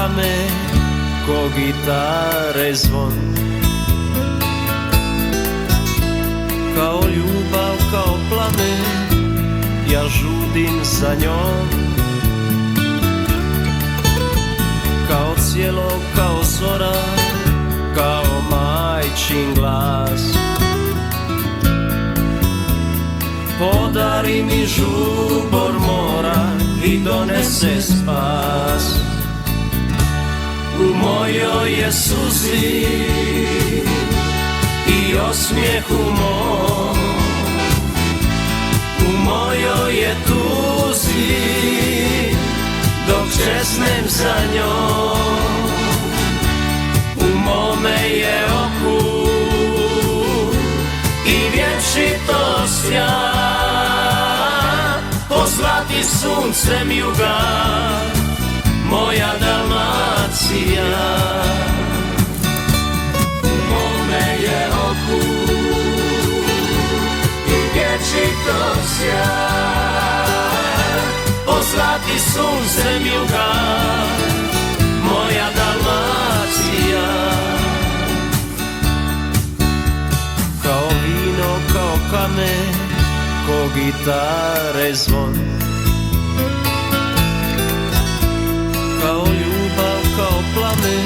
kamen, ko gitare zvon. Kao ljubav, kao plamen, ja žudim za njom. Kao cijelo, kao zora, kao majčin glas. Podari mi žubor mora i donese spas. U mojoj je suzi i osmijehu mom, u mojoj je tuzi dok čeznem za njom. U mome je oku i vječitost ja, pozlati suncem juga, moja Dalmacija. U mome je oku i vječitost ja, pozlati suncem juga, moja Dalmacija. Kao vino, kao kamen, ko gitare zvon. Kao ljubav, kao plamen,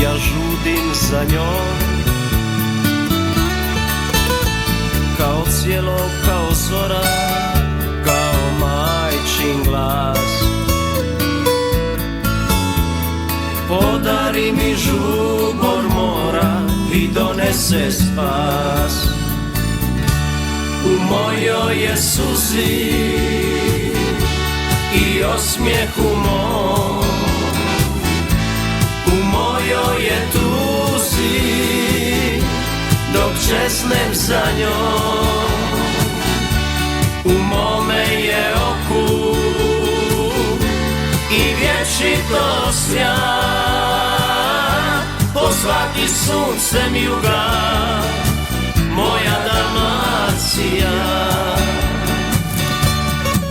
ja žudim za njom. Kao cijelo, kao zora, kao majčin glas. Podari mi žubor mora i donese spas. U mojoj je suzi i osmijehu mom, u mojoj je tuzi dok čeznem za njom. U mome je oku i vječitost ja, pozlati suncem juga, moja Dalmacija.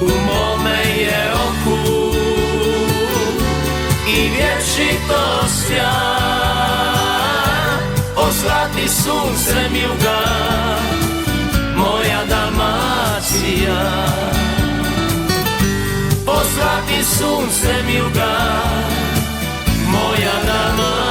U mome je oku i vječitost ja, pozlati suncem juga, moja Dalmacija. Pozlati suncem juga, moja Dalmacija.